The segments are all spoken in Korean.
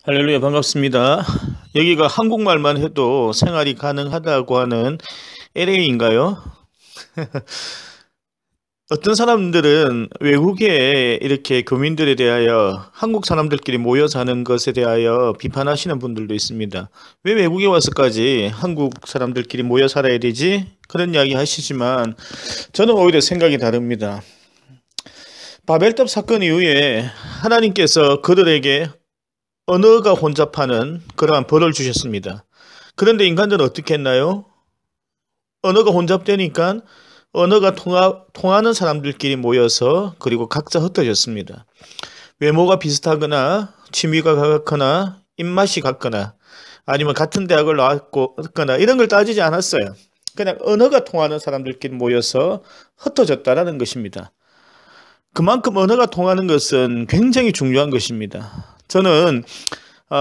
할렐루야, 반갑습니다. 여기가 한국말만 해도 생활이 가능하다고 하는 LA인가요? 어떤 사람들은 외국에 이렇게 교민들에 대하여 한국 사람들끼리 모여 사는 것에 대하여 비판하시는 분들도 있습니다. 왜 외국에 와서까지 한국 사람들끼리 모여 살아야 되지? 그런 이야기 하시지만 저는 오히려 생각이 다릅니다. 바벨탑 사건 이후에 하나님께서 그들에게 언어가 혼잡하는 그러한 벌을 주셨습니다. 그런데 인간들은 어떻게 했나요? 언어가 혼잡되니까 언어가 통하는 사람들끼리 모여서 그리고 각자 흩어졌습니다. 외모가 비슷하거나 취미가 같거나 입맛이 같거나 아니면 같은 대학을 나왔거나 이런 걸 따지지 않았어요. 그냥 언어가 통하는 사람들끼리 모여서 흩어졌다라는 것입니다. 그만큼 언어가 통하는 것은 굉장히 중요한 것입니다. 저는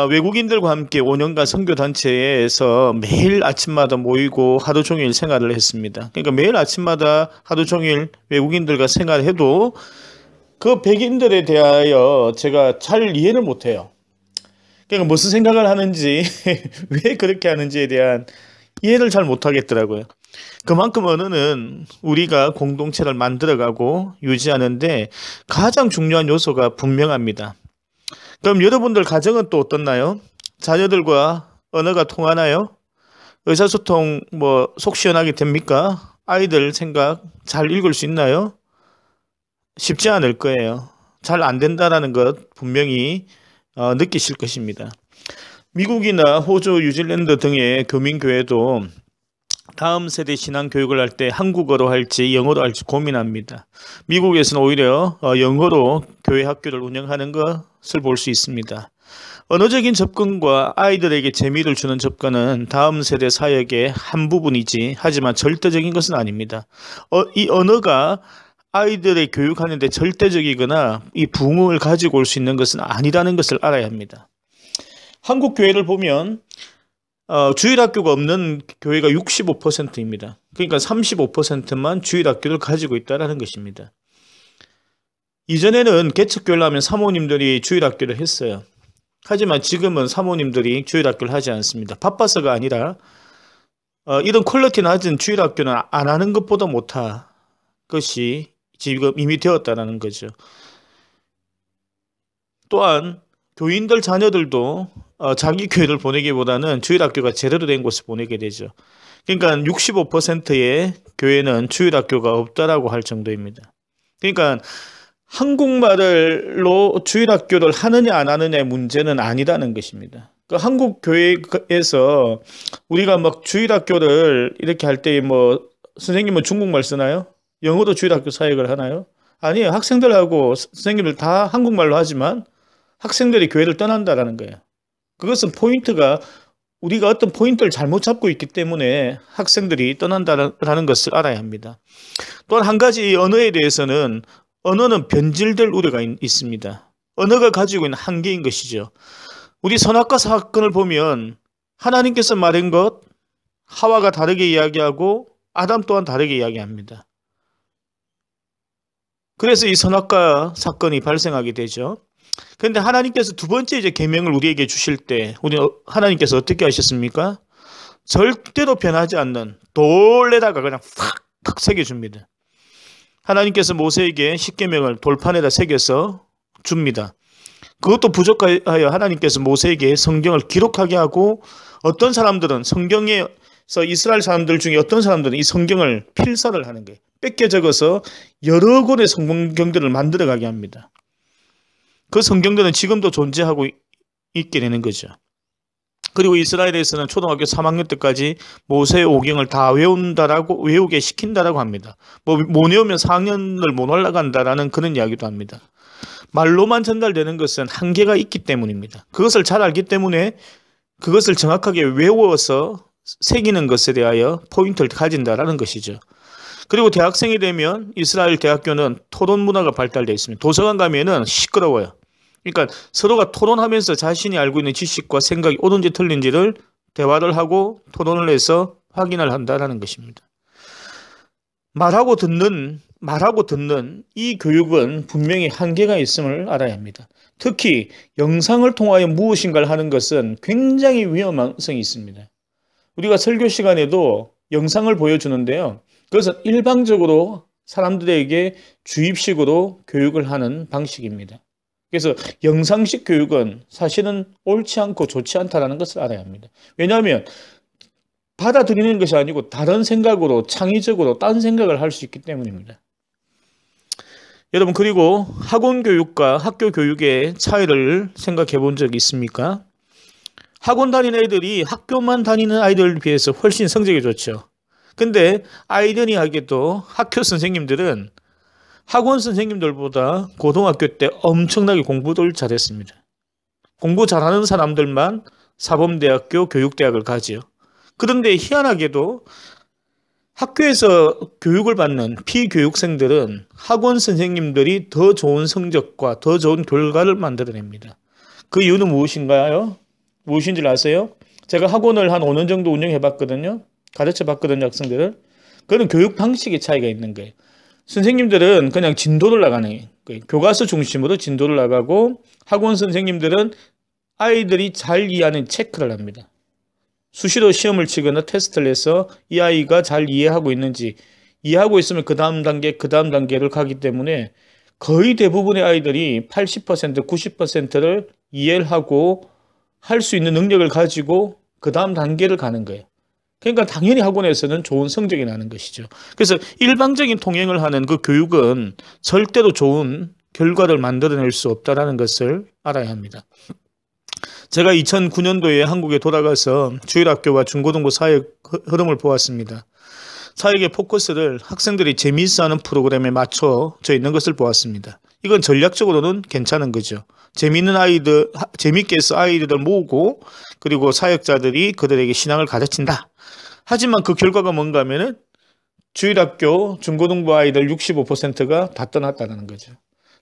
외국인들과 함께 5년간 선교단체에서 매일 아침마다 모이고 하루 종일 생활을 했습니다. 그러니까 매일 아침마다 하루 종일 외국인들과 생활해도 그 백인들에 대하여 제가 잘 이해를 못해요. 그러니까 무슨 생각을 하는지 왜 그렇게 하는지에 대한 이해를 잘 못하겠더라고요. 그만큼 언어는 우리가 공동체를 만들어가고 유지하는데 가장 중요한 요소가 분명합니다. 그럼 여러분들 가정은 또 어떻나요? 자녀들과 언어가 통하나요? 의사소통 속 시원하게 됩니까? 아이들 생각 잘 읽을 수 있나요? 쉽지 않을 거예요. 잘 안 된다라는 것 분명히 느끼실 것입니다. 미국이나 호주, 뉴질랜드 등의 교민교회도 다음 세대 신앙 교육을 할 때 한국어로 할지 영어로 할지 고민합니다. 미국에서는 오히려 영어로 교회 학교를 운영하는 것을 볼 수 있습니다. 언어적인 접근과 아이들에게 재미를 주는 접근은 다음 세대 사역의 한 부분이지 하지만 절대적인 것은 아닙니다. 이 언어가 아이들의 교육하는 데 절대적이거나 이 부흥을 가지고 올 수 있는 것은 아니라는 것을 알아야 합니다. 한국 교회를 보면 주일학교가 없는 교회가 65%입니다. 그러니까 35%만 주일학교를 가지고 있다는 것입니다. 이전에는 개척교회를 하면 사모님들이 주일학교를 했어요. 하지만 지금은 사모님들이 주일학교를 하지 않습니다. 바빠서가 아니라 이런 퀄리티 낮은 주일학교는 안 하는 것보다 못한 것이 지금 이미 되었다는 거죠. 또한 교인들 자녀들도 자기 교회를 보내기보다는 주일학교가 제대로 된 곳을 보내게 되죠. 그러니까 65%의 교회는 주일학교가 없다라고 할 정도입니다. 그러니까 한국말로 주일학교를 하느냐 안 하느냐의 문제는 아니라는 것입니다. 그러니까 한국 교회에서 우리가 막 주일학교를 이렇게 할 때 선생님은 중국말 쓰나요? 영어로 주일학교 사역을 하나요? 아니에요. 학생들하고 선생님들 다 한국말로 하지만 학생들이 교회를 떠난다라는 거예요. 그것은 포인트가 우리가 어떤 포인트를 잘못 잡고 있기 때문에 학생들이 떠난다라는 것을 알아야 합니다. 또한 한 가지 언어에 대해서는 언어는 변질될 우려가 있습니다. 언어가 가지고 있는 한계인 것이죠. 우리 선악과 사건을 보면 하나님께서 말한 것 하와가 다르게 이야기하고 아담 또한 다르게 이야기합니다. 그래서 이 선악과 사건이 발생하게 되죠. 그런데 하나님께서 두 번째 계명을 우리에게 주실 때 하나님께서 어떻게 하셨습니까? 절대로 변하지 않는 돌에다가 그냥 팍 새겨줍니다. 하나님께서 모세에게 십계명을 돌판에다 새겨서 줍니다. 그것도 부족하여 하나님께서 모세에게 성경을 기록하게 하고 어떤 사람들은 성경에서 이스라엘 사람들 중에 어떤 사람들은 이 성경을 필사를 하는 거예요. 뺏겨 적어서 여러 권의 성경들을 만들어가게 합니다. 그 성경들은 지금도 존재하고 있게 되는 거죠. 그리고 이스라엘에서는 초등학교 3학년 때까지 모세의 오경을 다 외우게 시킨다라고 합니다. 못 외우면 4학년을 못 올라간다라는 그런 이야기도 합니다. 말로만 전달되는 것은 한계가 있기 때문입니다. 그것을 잘 알기 때문에 그것을 정확하게 외워서 새기는 것에 대하여 포인트를 가진다라는 것이죠. 그리고 대학생이 되면 이스라엘 대학교는 토론 문화가 발달되어 있습니다. 도서관 가면은 시끄러워요. 그러니까 서로가 토론하면서 자신이 알고 있는 지식과 생각이 옳은지 틀린지를 대화를 하고 토론을 해서 확인을 한다는 것입니다. 말하고 듣는 말하고 듣는 이 교육은 분명히 한계가 있음을 알아야 합니다. 특히 영상을 통하여 무엇인가를 하는 것은 굉장히 위험성이 있습니다. 우리가 설교 시간에도 영상을 보여주는데요. 그것은 일방적으로 사람들에게 주입식으로 교육을 하는 방식입니다. 그래서 영상식 교육은 사실은 옳지 않고 좋지 않다는 것을 알아야 합니다. 왜냐하면 받아들이는 것이 아니고 다른 생각으로 창의적으로 딴 생각을 할 수 있기 때문입니다. 여러분, 그리고 학원 교육과 학교 교육의 차이를 생각해 본 적이 있습니까? 학원 다니는 애들이 학교만 다니는 아이들에 비해서 훨씬 성적이 좋죠. 근데 아이러니하게도 학교 선생님들은 학원 선생님들보다 고등학교 때 엄청나게 공부를 잘했습니다. 공부 잘하는 사람들만 사범대학교 교육대학을 가지요. 그런데 희한하게도 학교에서 교육을 받는 피교육생들은 학원 선생님들이 더 좋은 성적과 더 좋은 결과를 만들어냅니다. 그 이유는 무엇인가요? 무엇인지 아세요? 제가 학원을 한 5년 정도 운영해 봤거든요. 가르쳐 봤거든요, 학생들을. 그런 교육 방식의 차이가 있는 거예요. 선생님들은 그냥 진도를 나가는 거예요. 교과서 중심으로 진도를 나가고 학원 선생님들은 아이들이 잘 이해하는 체크를 합니다. 수시로 시험을 치거나 테스트를 해서 이 아이가 잘 이해하고 있는지, 이해하고 있으면 그 다음 단계를 가기 때문에 거의 대부분의 아이들이 80%, 90%를 이해를 하고 할 수 있는 능력을 가지고 그 다음 단계를 가는 거예요. 그러니까 당연히 학원에서는 좋은 성적이 나는 것이죠. 그래서 일방적인 통행을 하는 그 교육은 절대로 좋은 결과를 만들어낼 수 없다는 것을 알아야 합니다. 제가 2009년도에 한국에 돌아가서 주일학교와 중고등부 사역 흐름을 보았습니다. 사역의 포커스를 학생들이 재미있어하는 프로그램에 맞춰져 있는 것을 보았습니다. 이건 전략적으로는 괜찮은 거죠. 재미있는 아이들, 재미있게 해서 아이들을 모으고 그리고 사역자들이 그들에게 신앙을 가르친다. 하지만 그 결과가 뭔가 하면은 주일학교 중고등부 아이들 65%가 다 떠났다는 거죠.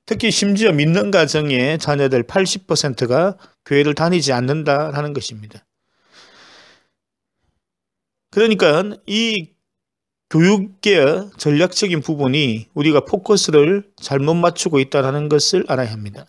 특히 심지어 믿는 가정의 자녀들 80%가 교회를 다니지 않는다라는 것입니다. 그러니까 이 교육의 전략적인 부분이 우리가 포커스를 잘못 맞추고 있다는 것을 알아야 합니다.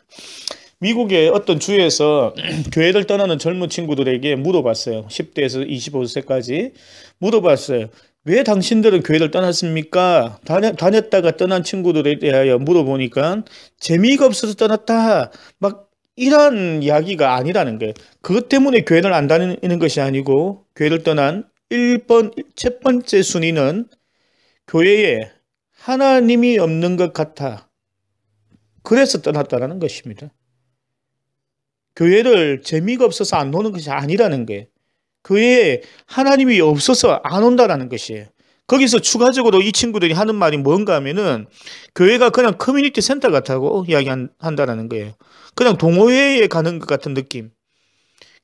미국의 어떤 주에서 교회를 떠나는 젊은 친구들에게 물어봤어요. 10대에서 25세까지 물어봤어요. 왜 당신들은 교회를 떠났습니까? 다녔다가 떠난 친구들에 대하여 물어보니까 재미가 없어서 떠났다. 막 이런 이야기가 아니라는 거예요. 그것 때문에 교회를 안 다니는 것이 아니고 교회를 떠난 첫 번째 순위는 교회에 하나님이 없는 것 같아. 그래서 떠났다는 것입니다. 교회를 재미가 없어서 안 오는 것이 아니라는 거예요. 교회에 하나님이 없어서 안 온다는 것이에요. 거기서 추가적으로 이 친구들이 하는 말이 뭔가 하면은 교회가 그냥 커뮤니티 센터 같다고 이야기한다는 거예요. 그냥 동호회에 가는 것 같은 느낌.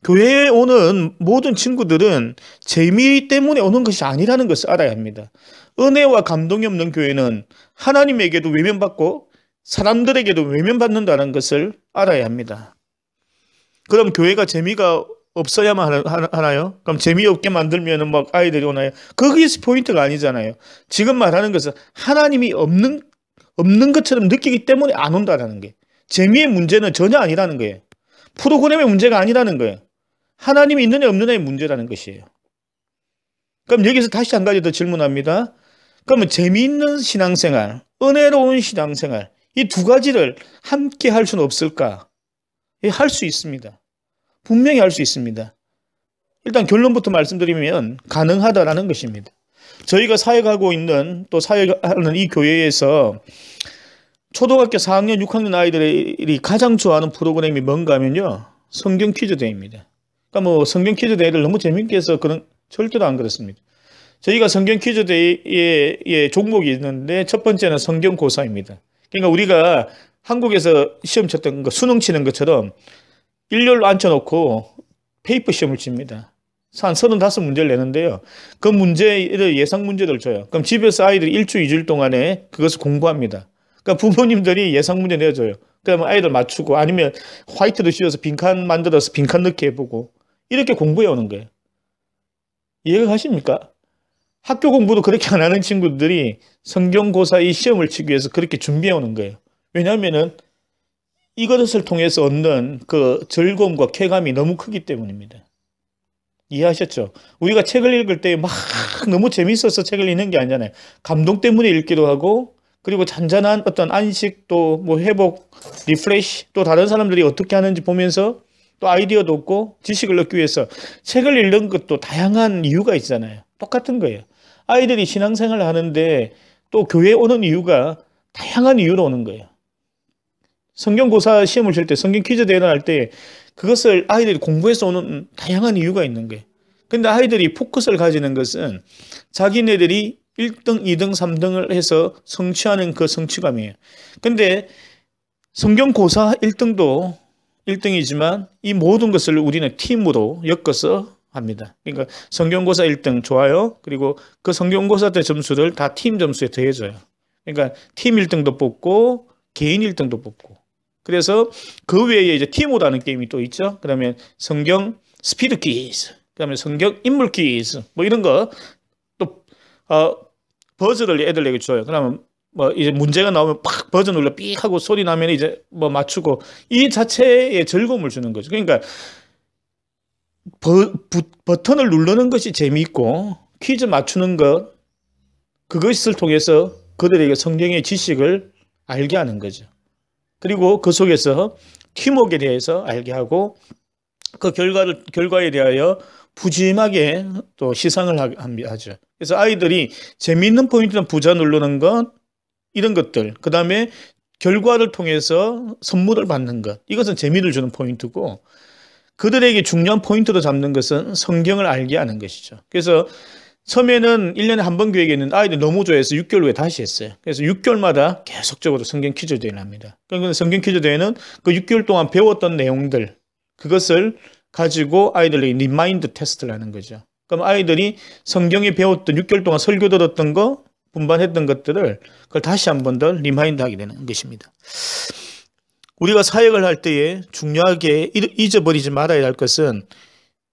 교회에 오는 모든 친구들은 재미 때문에 오는 것이 아니라는 것을 알아야 합니다. 은혜와 감동이 없는 교회는 하나님에게도 외면받고 사람들에게도 외면받는다는 것을 알아야 합니다. 그럼 교회가 재미가 없어야만 하나요? 그럼 재미없게 만들면 막 아이들이 오나요? 그게 포인트가 아니잖아요. 지금 말하는 것은 하나님이 없는 것처럼 느끼기 때문에 안 온다는 게. 재미의 문제는 전혀 아니라는 거예요. 프로그램의 문제가 아니라는 거예요. 하나님이 있느냐 없느냐의 문제라는 것이에요. 그럼 여기서 다시 한 가지 더 질문합니다. 그러면 재미있는 신앙생활, 은혜로운 신앙생활, 이 두 가지를 함께 할 수는 없을까? 할 수 있습니다. 분명히 할 수 있습니다. 일단 결론부터 말씀드리면 가능하다라는 것입니다. 저희가 사역하고 있는 또 사역하는 이 교회에서 초등학교 4학년, 6학년 아이들이 가장 좋아하는 프로그램이 뭔가 하면요. 성경 퀴즈 대회입니다. 그러니까 뭐 성경 퀴즈 대회를 너무 재밌게 해서 그런 절대로 안 그렇습니다. 저희가 성경 퀴즈 대회의 종목이 있는데 첫 번째는 성경 고사입니다. 그러니까 우리가 한국에서 시험 쳤던 거 수능 치는 것처럼 일렬로 앉혀놓고 페이퍼 시험을 칩니다. 한 35문제를 내는데요. 그 문제를 예상 문제를 줘요. 그럼 집에서 아이들이 1주, 2주일 동안에 그것을 공부합니다. 그러니까 부모님들이 예상 문제 내줘요. 그러면 아이들 맞추고 아니면 화이트도 씌워서 빈칸 만들어서 빈칸 넣기 해보고 이렇게 공부해 오는 거예요. 이해가 가십니까? 학교 공부도 그렇게 안 하는 친구들이 성경고사 이 시험을 치기 위해서 그렇게 준비해 오는 거예요. 왜냐하면은 이것을 통해서 얻는 그 즐거움과 쾌감이 너무 크기 때문입니다. 이해하셨죠? 우리가 책을 읽을 때 막 너무 재밌어서 책을 읽는 게 아니잖아요. 감동 때문에 읽기도 하고, 그리고 잔잔한 어떤 안식, 또 뭐 회복, 리프레시, 또 다른 사람들이 어떻게 하는지 보면서 또 아이디어도 얻고 지식을 얻기 위해서 책을 읽는 것도 다양한 이유가 있잖아요. 똑같은 거예요. 아이들이 신앙생활을 하는데 또 교회에 오는 이유가 다양한 이유로 오는 거예요. 성경고사 시험을 칠 때, 성경 퀴즈 대회를 할 때 그것을 아이들이 공부해서 오는 다양한 이유가 있는 거예요. 근데 아이들이 포커스를 가지는 것은 자기네들이 1등, 2등, 3등을 해서 성취하는 그 성취감이에요. 근데 성경고사 1등도 1등이지만 이 모든 것을 우리는 팀으로 엮어서 합니다. 그러니까 성경고사 1등 좋아요. 그리고 그 성경고사 때 점수를 다 팀 점수에 더해줘요. 그러니까 팀 1등도 뽑고 개인 1등도 뽑고. 그래서 그 외에 이제 팀워크라는 게임이 또 있죠. 그러면 성경 스피드 퀴즈, 그다음에 성경 인물 퀴즈, 뭐 이런 거 또 버즈를 애들에게 줘요. 그러면 뭐 이제 문제가 나오면 팍 버즈 눌러 삑 하고 소리 나면 이제 뭐 맞추고, 이 자체의 즐거움을 주는 거죠. 그러니까 버튼을 누르는 것이 재미있고 퀴즈 맞추는 것, 그것을 통해서 그들에게 성경의 지식을 알게 하는 거죠. 그리고 그 속에서 팀워크에 대해서 알게 하고 그 결과에 대하여 푸짐하게 또 시상을 하죠. 그래서 아이들이 재미있는 포인트는 부자 누르는 것, 이런 것들, 그 다음에 결과를 통해서 선물을 받는 것, 이것은 재미를 주는 포인트고, 그들에게 중요한 포인트로 잡는 것은 성경을 알게 하는 것이죠. 그래서 처음에는 1년에 한 번 교육했는데 아이들이 너무 좋아해서 6개월 후에 다시 했어요. 그래서 6개월마다 계속적으로 성경 퀴즈 대회를 합니다. 그러니까 성경 퀴즈 대회는 그 6개월 동안 배웠던 내용들, 그것을 가지고 아이들에게 리마인드 테스트를 하는 거죠. 그럼 아이들이 성경에 배웠던 6개월 동안 설교 들었던 거, 분반했던 것들을 그걸 다시 한 번 더 리마인드 하게 되는 것입니다. 우리가 사역을 할 때에 중요하게 잊어버리지 말아야 할 것은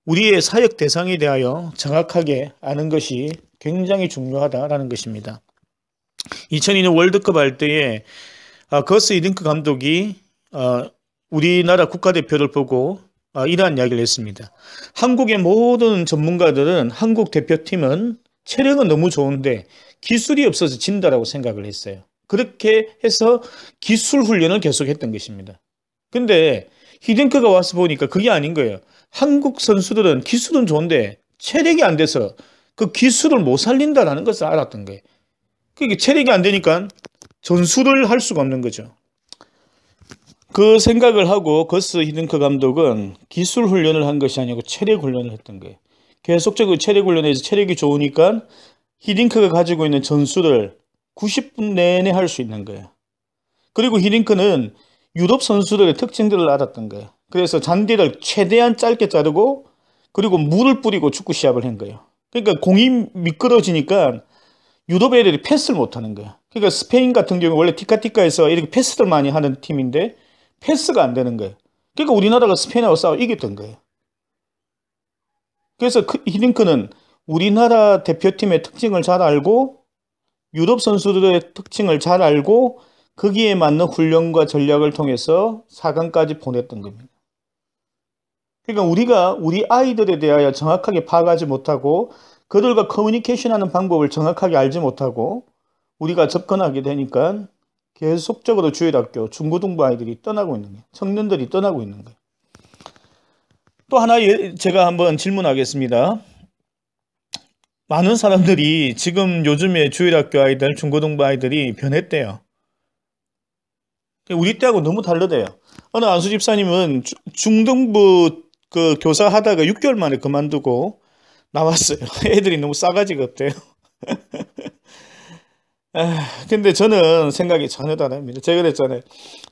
우리의 사역 대상에 대하여 정확하게 아는 것이 굉장히 중요하다라는 것입니다. 2002년 월드컵 할 때에 거스 히딩크 감독이 우리나라 국가대표를 보고 이러한 이야기를 했습니다. 한국의 모든 전문가들은 한국 대표팀은 체력은 너무 좋은데 기술이 없어서 진다라고 생각을 했어요. 그렇게 해서 기술 훈련을 계속했던 것입니다. 근데 히딩크가 와서 보니까 그게 아닌 거예요. 한국 선수들은 기술은 좋은데 체력이 안 돼서 그 기술을 못 살린다는 것을 알았던 거예요. 그게 체력이 안 되니까 전술을 할 수가 없는 거죠. 그 생각을 하고 거스 히딩크 감독은 기술 훈련을 한 것이 아니고 체력 훈련을 했던 거예요. 계속적으로 체력 훈련해서 체력이 좋으니까 히딩크가 가지고 있는 전술을 90분 내내 할 수 있는 거예요. 그리고 히딩크는 유럽 선수들의 특징들을 알았던 거예요. 그래서 잔디를 최대한 짧게 자르고 그리고 물을 뿌리고 축구 시합을 한 거예요. 그러니까 공이 미끄러지니까 유럽 애들이 패스를 못 하는 거예요. 그러니까 스페인 같은 경우 원래 티카티카에서 이렇게 패스를 많이 하는 팀인데 패스가 안 되는 거예요. 그러니까 우리나라가 스페인하고 싸워 이겼던 거예요. 그래서 히딩크는 우리나라 대표팀의 특징을 잘 알고 유럽 선수들의 특징을 잘 알고 거기에 맞는 훈련과 전략을 통해서 4강까지 보냈던 겁니다. 그러니까 우리가 우리 아이들에 대하여 정확하게 파악하지 못하고 그들과 커뮤니케이션하는 방법을 정확하게 알지 못하고 우리가 접근하게 되니까 계속적으로 주일학교, 중고등부 아이들이 떠나고 있는 거예요. 청년들이 떠나고 있는 거예요. 또 하나 제가 한번 질문하겠습니다. 많은 사람들이 지금 요즘에 주일학교 아이들, 중고등부 아이들이 변했대요. 우리 때하고 너무 다르대요. 어느 안수 집사님은 중등부 그 교사 하다가 6개월 만에 그만두고 나왔어요. 애들이 너무 싸가지가 없대요. 근데 저는 생각이 전혀 다릅니다. 제가 그랬잖아요.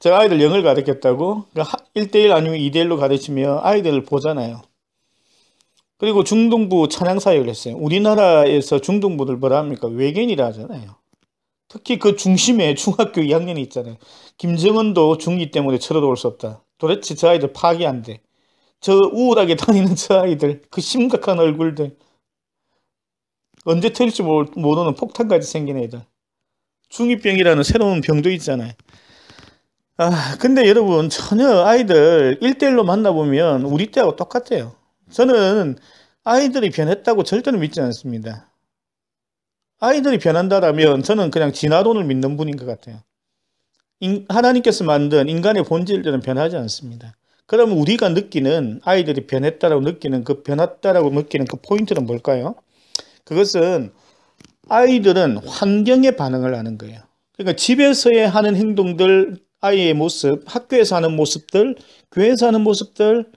제가 아이들 영어를 가르쳤다고 1대1 아니면 2대1로 가르치면 아이들을 보잖아요. 그리고 중등부 찬양사역을 했어요. 우리나라에서 중등부들 뭐라 합니까? 외계인이라 하잖아요. 특히 그 중심에 중학교 2학년이 있잖아요. 김정은도 중2 때문에 쳐들어올 수 없다. 도대체 저 아이들 파악이 안 돼. 저 우울하게 다니는 저 아이들, 그 심각한 얼굴들. 언제 터질지 모르는 폭탄까지 생긴 애들. 중2병이라는 새로운 병도 있잖아요. 근데 여러분, 전혀 아이들 1대1로 만나보면 우리 때하고 똑같아요. 저는 아이들이 변했다고 절대로 믿지 않습니다. 아이들이 변한다라면 저는 그냥 진화론을 믿는 분인 것 같아요. 하나님께서 만든 인간의 본질들은 변하지 않습니다. 그러면 우리가 느끼는, 아이들이 변했다라고 느끼는 변했다라고 느끼는 그 포인트는 뭘까요? 그것은 아이들은 환경에 반응을 하는 거예요. 그러니까 집에서의 하는 행동들, 아이의 모습, 학교에서 하는 모습들, 교회에서 하는 모습들,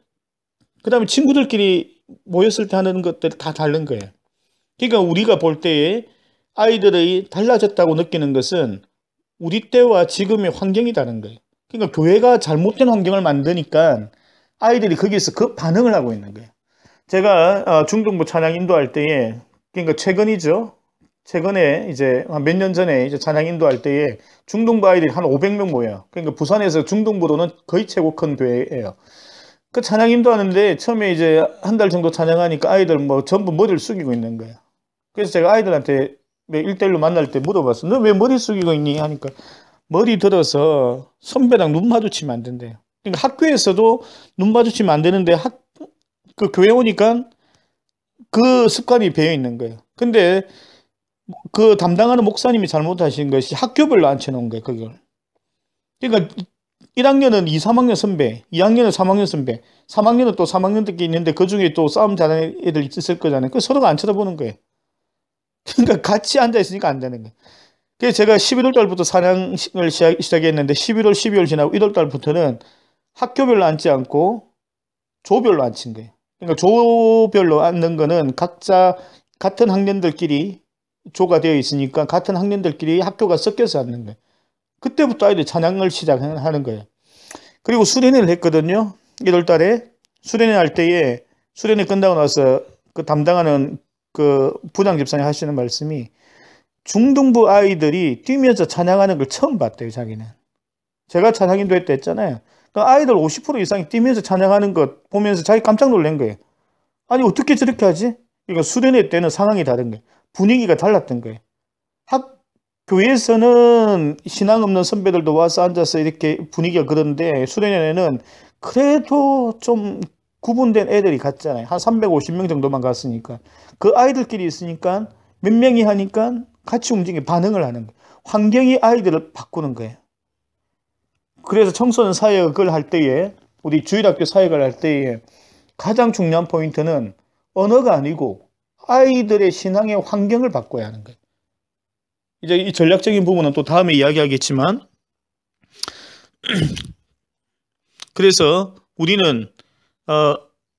그 다음에 친구들끼리 모였을 때 하는 것들이 다 다른 거예요. 그러니까 우리가 볼 때에 아이들이 달라졌다고 느끼는 것은 우리 때와 지금의 환경이 다른 거예요. 그러니까 교회가 잘못된 환경을 만드니까 아이들이 거기에서 그 반응을 하고 있는 거예요. 제가 중등부 찬양 인도할 때에, 그러니까 최근이죠. 최근에 이제 몇 년 전에 이제 찬양 인도할 때에 중등부 아이들이 한 500명 모여요. 그러니까 부산에서 중등부로는 거의 최고 큰 교회예요. 그 찬양 인도하는데 처음에 이제 한 달 정도 찬양하니까 아이들 뭐 전부 머리를 숙이고 있는 거예요. 그래서 제가 아이들한테 1대1로 만날 때 물어봤어. 너 왜 머리 숙이고 있니? 하니까 머리 들어서 선배랑 눈 마주치면 안 된대요. 그러니까 학교에서도 눈 마주치면 안 되는데 그 교회 오니까 그 습관이 배어 있는 거예요. 근데 그 담당하는 목사님이 잘못하신 것이 학교별로 앉혀놓은 거예요, 그걸. 그러니까 1학년은 2, 3학년 선배, 2학년은 3학년 선배, 3학년은 또 3학년들끼리 있는데 그 중에 또 싸움 잘하는 애들 있을 거잖아요. 그 서로가 안 쳐다보는 거예요. 그러니까 같이 앉아있으니까 안 되는 거예요. 그래서 제가 11월 달부터 사냥을 시작했는데 11월, 12월 지나고 1월 달부터는 학교별로 앉지 않고 조별로 앉힌 거예요. 그러니까 조별로 앉는 거는 각자 같은 학년들끼리 조가 되어 있으니까 같은 학년들끼리 학교가 섞여서 앉는 거예요. 그때부터 아이들이 찬양을 시작하는 거예요. 그리고 수련회를 했거든요. 1월 달에 수련회 할 때에 수련회 끝나고 나서 그 담당하는 그 부장 집사님 하시는 말씀이 중등부 아이들이 뛰면서 찬양하는 걸 처음 봤대요, 자기는. 제가 찬양 인도했다 했잖아요. 그러니까 아이들 50% 이상이 뛰면서 찬양하는 것 보면서 자기 깜짝 놀란 거예요. 아니, 어떻게 저렇게 하지? 그러니까 수련회 때는 상황이 다른 거예요. 분위기가 달랐던 거예요. 교회에서는 신앙 없는 선배들도 와서 앉아서 이렇게 분위기가 그런데 수련회는 그래도 좀 구분된 애들이 갔잖아요. 한 350명 정도만 갔으니까. 그 아이들끼리 있으니까 몇 명이 하니까 같이 움직이게 반응을 하는 거예요. 환경이 아이들을 바꾸는 거예요. 그래서 청소년 사역을 할 때에, 우리 주일학교 사역을 할 때에 가장 중요한 포인트는 언어가 아니고 아이들의 신앙의 환경을 바꿔야 하는 거예요. 이제 이 전략적인 부분은 또 다음에 이야기하겠지만, 그래서 우리는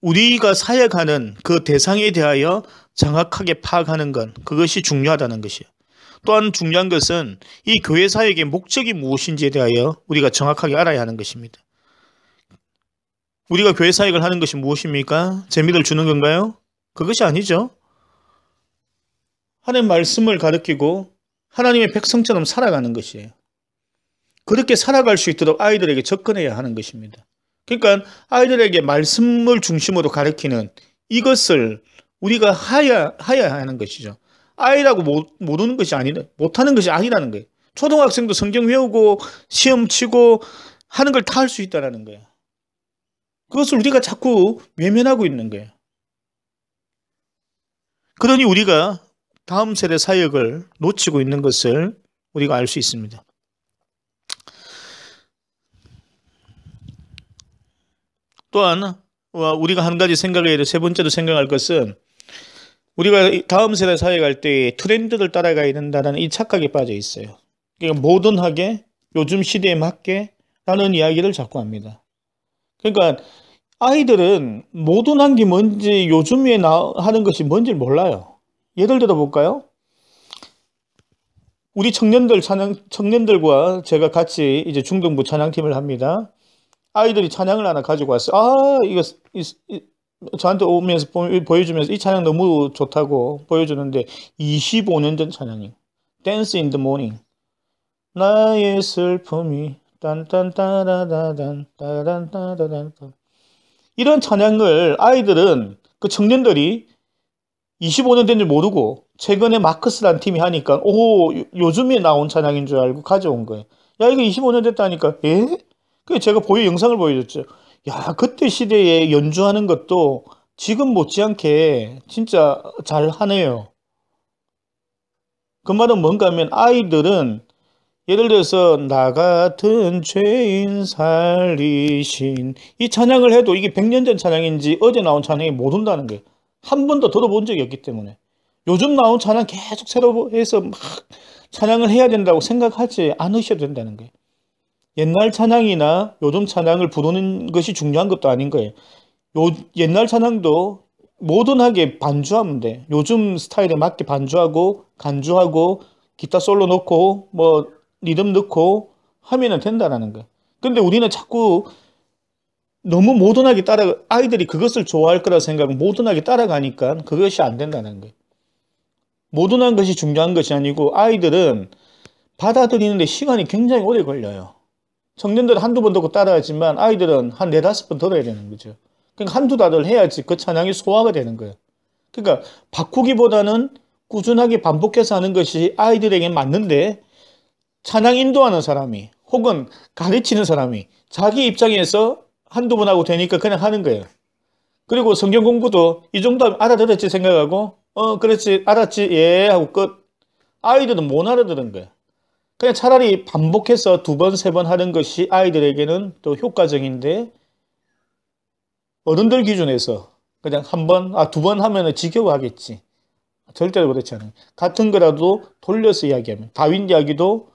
우리가 사역하는 그 대상에 대하여 정확하게 파악하는 것, 그것이 중요하다는 것이에요. 또한 중요한 것은 이 교회 사역의 목적이 무엇인지에 대하여 우리가 정확하게 알아야 하는 것입니다. 우리가 교회 사역을 하는 것이 무엇입니까? 재미를 주는 건가요? 그것이 아니죠. 하나님의 말씀을 가르치고 하나님의 백성처럼 살아가는 것이에요. 그렇게 살아갈 수 있도록 아이들에게 접근해야 하는 것입니다. 그러니까 아이들에게 말씀을 중심으로 가르치는 이것을 우리가 하야 하는 것이죠. 아이라고 모르는 것이 아니다, 못하는 것이 아니라는 거예요. 초등학생도 성경 외우고 시험 치고 하는 걸 다 할 수 있다는 거예요. 그것을 우리가 자꾸 외면하고 있는 거예요. 그러니 우리가 다음 세대 사역을 놓치고 있는 것을 우리가 알 수 있습니다. 또한 우리가 한 가지 생각해야 돼, 세 번째로 생각할 것은 우리가 다음 세대 사역할 때 트렌드를 따라가야 된다는 이 착각에 빠져 있어요. 그러니까 모던하게 요즘 시대에 맞게 라는 이야기를 자꾸 합니다. 그러니까 아이들은 모던한 게 뭔지, 요즘에 하는 것이 뭔지 몰라요. 예를 들어 볼까요? 우리 청년들과 제가 같이 이제 중등부 찬양팀을 합니다. 아이들이 찬양을 하나 가지고 왔어요. 이거 저한테 오면서 보여주면서 이 찬양 너무 좋다고 보여주는데 25년 전 찬양이에요. Dance in the morning. 나의 슬픔이 딴딴따라다단 따란따라단. 이런 찬양을 아이들은, 그 청년들이 25년 된 줄 모르고 최근에 마크스라는 팀이 하니까 요즘에 나온 찬양인 줄 알고 가져온 거예요. 야, 이거 25년 됐다니까. 예? 그 제가 영상을 보여줬죠. 야, 그때 시대에 연주하는 것도 지금 못지않게 진짜 잘 하네요. 그 말은 뭔가 하면 아이들은 예를 들어서 나 같은 죄인 살리신 이 찬양을 해도 이게 100년 전 찬양인지 어제 나온 찬양이 못 온다는 거예요. 한 번도 들어본 적이 없기 때문에. 요즘 나온 찬양 계속 새로 해서 막 찬양을 해야 된다고 생각하지 않으셔도 된다는 거예요. 옛날 찬양이나 요즘 찬양을 부르는 것이 중요한 것도 아닌 거예요. 옛날 찬양도 모던하게 반주하면 돼. 요즘 스타일에 맞게 반주하고 간주하고 기타 솔로 넣고 뭐 리듬 넣고 하면은 된다라는 거예요. 근데 우리는 자꾸 너무 모던하게 아이들이 그것을 좋아할 거라 생각하고 모던하게 따라가니까 그것이 안 된다는 거예요. 모던한 것이 중요한 것이 아니고 아이들은 받아들이는데 시간이 굉장히 오래 걸려요. 청년들은 한두 번 듣고 따라하지만 아이들은 한 네다섯 번 들어야 되는 거죠. 그러니까 한두 달을 해야지 그 찬양이 소화가 되는 거예요. 그러니까 바꾸기보다는 꾸준하게 반복해서 하는 것이 아이들에게 맞는데 찬양 인도하는 사람이 혹은 가르치는 사람이 자기 입장에서 한두 번 하고 되니까 그냥 하는 거예요. 그리고 성경 공부도 이 정도 하면 알아들었지 생각하고 그렇지 알았지 예 하고 끝. 아이들은 못 알아들은 거예요. 그냥 차라리 반복해서 두 번, 세 번 하는 것이 아이들에게는 또 효과적인데 어른들 기준에서 그냥 한 번, 두 번 하면 지겨워하겠지. 절대로 그렇지 않아요. 같은 거라도 돌려서 이야기하면 다윗 이야기도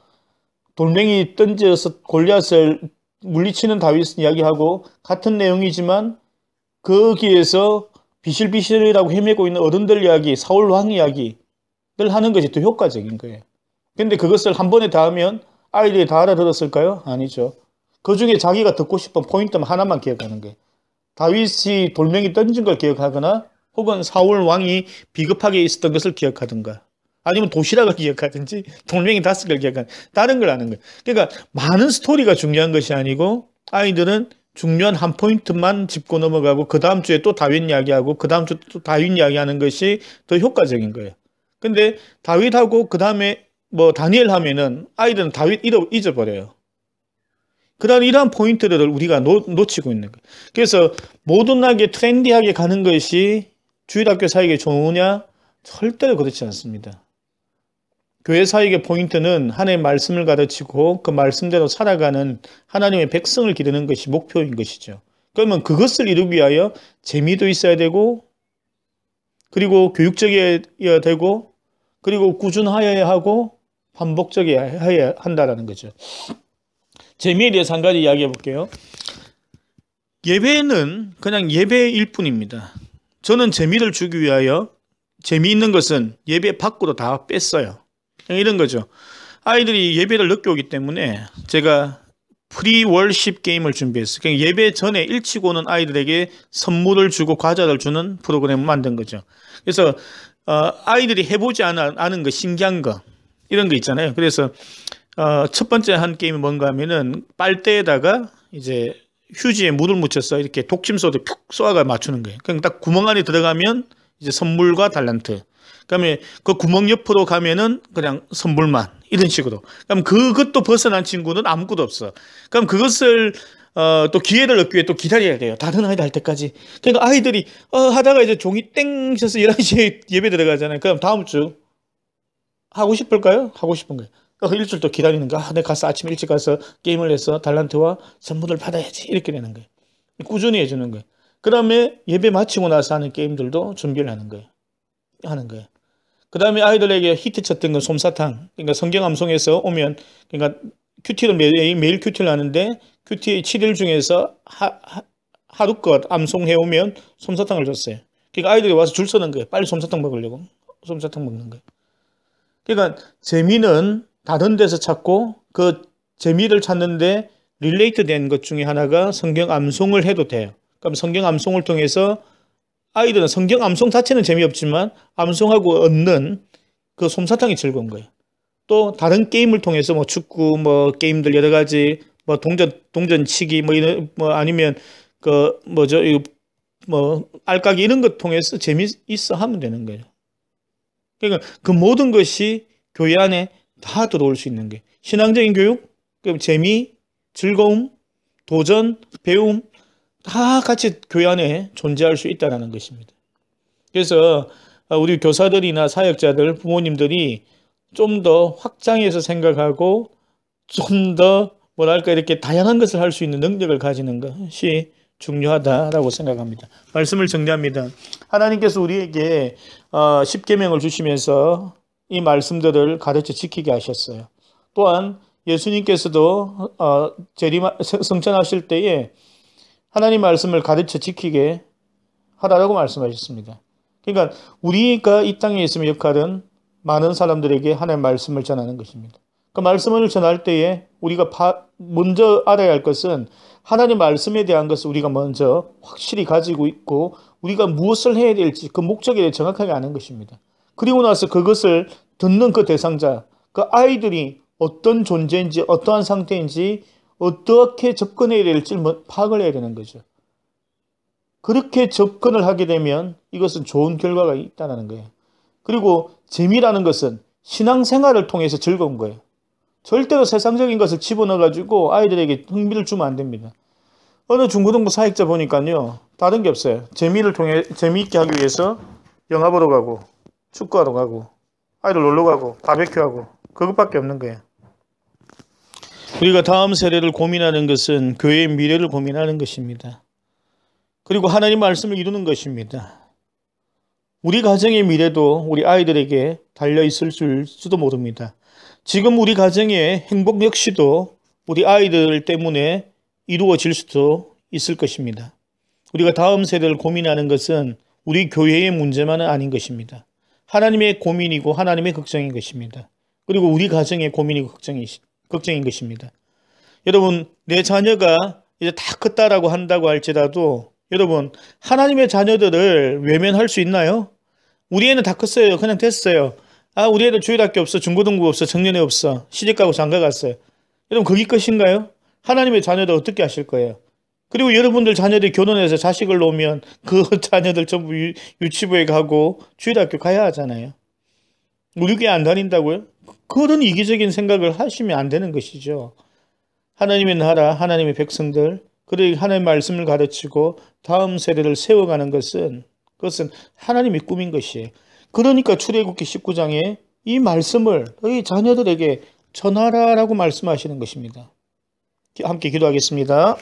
돌멩이 던져서 골리앗을 물리치는 다윗 이야기하고 같은 내용이지만 거기에서 비실비실이라고 헤매고 있는 어른들 이야기, 사울 왕 이야기를 하는 것이 더 효과적인 거예요. 근데 그것을 한 번에 다 하면 아이들이 다 알아들었을까요? 아니죠. 그 중에 자기가 듣고 싶은 포인트만 하나만 기억하는 거예요. 다윗이 돌멩이 던진 걸 기억하거나 혹은 사울 왕이 비겁하게 있었던 것을 기억하든가 아니면 도시락을 기억하든지 돌멩이 5개를 기억하는 다른 걸 아는 거예요. 그러니까 많은 스토리가 중요한 것이 아니고 아이들은 중요한 한 포인트만 짚고 넘어가고 그 다음 주에 또 다윗 이야기하고 그 다음 주에 또 다윗 이야기하는 것이 더 효과적인 거예요. 근데 다윗하고 그 다음에 뭐 다니엘 하면은 아이들은 다윗 잊어버려요. 이러한 포인트들을 우리가 놓치고 있는 거예요. 그래서 모던하게 트렌디하게 가는 것이 주일학교 사역에 좋으냐? 절대로 그렇지 않습니다. 교회 사역의 포인트는 하나님의 말씀을 가르치고 그 말씀대로 살아가는 하나님의 백성을 기르는 것이 목표인 것이죠. 그러면 그것을 이루기 위하여 재미도 있어야 되고 그리고 교육적이어야 되고 그리고 꾸준하여야 하고 반복적이어야 한다는 거죠. 재미에 대해서 한 가지 이야기해 볼게요. 예배는 그냥 예배일 뿐입니다. 저는 재미를 주기 위하여 재미있는 것은 예배 밖으로 다 뺐어요. 이런 거죠. 아이들이 예배를 늦게 오기 때문에 제가 프리월십 게임을 준비했어요. 그러니까 예배 전에 일찍 오는 아이들에게 선물을 주고 과자를 주는 프로그램을 만든 거죠. 그래서 아이들이 해보지 않은 거, 신기한 거 이런 거 있잖아요. 그래서 첫 번째 한 게임이 뭔가 하면은 빨대에다가 이제 휴지에 물을 묻혀서 이렇게 독침소를 푹 쏘아가 맞추는 거예요. 그럼 딱 구멍 안에 들어가면 이제 선물과 달란트. 그다음에 그 구멍 옆으로 가면은 그냥 선물만 이런 식으로. 그럼 그것도 벗어난 친구는 아무것도 없어. 그럼 그것을 또 기회를 얻기 위해 또 기다려야 돼요. 다른 아이들 할 때까지. 그러니까 아이들이 하다가 이제 종이 땡 쳐서 11시에 예배 들어가잖아요. 그럼 다음 주 하고 싶을까요? 하고 싶은 거예요. 일주일 또 기다리는 거. 내가 가서 아침 일찍 가서 게임을 해서 달란트와 선물을 받아야지. 이렇게 되는 거예요. 꾸준히 해주는 거예요. 그 다음에 예배 마치고 나서 하는 게임들도 준비를 하는 거예요. 그 다음에 아이들에게 히트 쳤던 건 솜사탕. 그러니까 성경 암송에서 오면, 그러니까 큐티를 매일 큐티를 하는데, 큐티 7일 중에서 하루껏 암송해 오면 솜사탕을 줬어요. 그러니까 아이들이 와서 줄 서는 거예요. 빨리 솜사탕 먹으려고. 솜사탕 먹는 거예요. 그러니까 재미는 다른 데서 찾고 그 재미를 찾는데 릴레이트 된 것 중에 하나가 성경 암송을 해도 돼요. 그럼 성경 암송을 통해서 아이들은 성경 암송 자체는 재미없지만 암송하고 얻는 그 솜사탕이 즐거운 거예요. 또 다른 게임을 통해서 뭐 축구 뭐 게임들 여러 가지 뭐 동전치기 뭐 이런 뭐 아니면 그 뭐죠 뭐 알까기 이런 것 통해서 재미있어 하면 되는 거예요. 그러니까 그 모든 것이 교회 안에 다 들어올 수 있는 게 신앙적인 교육, 재미, 즐거움, 도전, 배움 다 같이 교회 안에 존재할 수 있다는 것입니다. 그래서 우리 교사들이나 사역자들, 부모님들이 좀 더 확장해서 생각하고 좀 더 뭐랄까 이렇게 다양한 것을 할 수 있는 능력을 가지는 것이 중요하다라고 생각합니다. 말씀을 정리합니다. 하나님께서 우리에게 10계명을 주시면서 이 말씀들을 가르쳐 지키게 하셨어요. 또한 예수님께서도 성천하실 때에 하나님 말씀을 가르쳐 지키게 하라고 말씀하셨습니다. 그러니까 우리가 이 땅에 있으면 역할은 많은 사람들에게 하나님의 말씀을 전하는 것입니다. 그 말씀을 전할 때에 우리가 먼저 알아야 할 것은 하나님 말씀에 대한 것을 우리가 먼저 확실히 가지고 있고 우리가 무엇을 해야 될지 그 목적에 대해 정확하게 아는 것입니다. 그리고 나서 그것을 듣는 그 대상자, 그 아이들이 어떤 존재인지 어떠한 상태인지 어떻게 접근해야 될지 파악을 해야 되는 거죠. 그렇게 접근을 하게 되면 이것은 좋은 결과가 있다는 거예요. 그리고 재미라는 것은 신앙생활을 통해서 즐거운 거예요. 절대로 세상적인 것을 집어넣어가지고 아이들에게 흥미를 주면 안 됩니다. 어느 중고등부 사역자 보니까요, 다른 게 없어요. 재미있게 하기 위해서 영화 보러 가고, 축구하러 가고, 아이들 놀러 가고, 바베큐 하고, 그것밖에 없는 거예요. 우리가 다음 세대를 고민하는 것은 교회의 미래를 고민하는 것입니다. 그리고 하나님 말씀을 이루는 것입니다. 우리 가정의 미래도 우리 아이들에게 달려있을 줄도 모릅니다. 지금 우리 가정의 행복 역시도 우리 아이들 때문에 이루어질 수도 있을 것입니다. 우리가 다음 세대를 고민하는 것은 우리 교회의 문제만은 아닌 것입니다. 하나님의 고민이고 하나님의 걱정인 것입니다. 그리고 우리 가정의 고민이고 걱정인 것입니다. 여러분, 내 자녀가 이제 다 컸다라고 한다고 할지라도 여러분, 하나님의 자녀들을 외면할 수 있나요? 우리 애는 다 컸어요. 그냥 됐어요. 우리 애들 주일학교 없어, 중고등부 없어, 청년회 없어, 시집가고 장가 갔어요. 여러분, 거기 것인가요? 하나님의 자녀들 어떻게 하실 거예요? 그리고 여러분들 자녀들이 결혼해서 자식을 놓으면 그 자녀들 전부 유치부에 가고 주일학교 가야 하잖아요. 우리 교회 안 다닌다고요? 그런 이기적인 생각을 하시면 안 되는 것이죠. 하나님의 나라, 하나님의 백성들, 그리고 하나님의 말씀을 가르치고 다음 세대를 세워가는 것은 그것은 하나님의 꿈인 것이에요. 그러니까 출애굽기 19장에 이 말씀을 너희 자녀들에게 전하라라고 말씀하시는 것입니다. 함께 기도하겠습니다.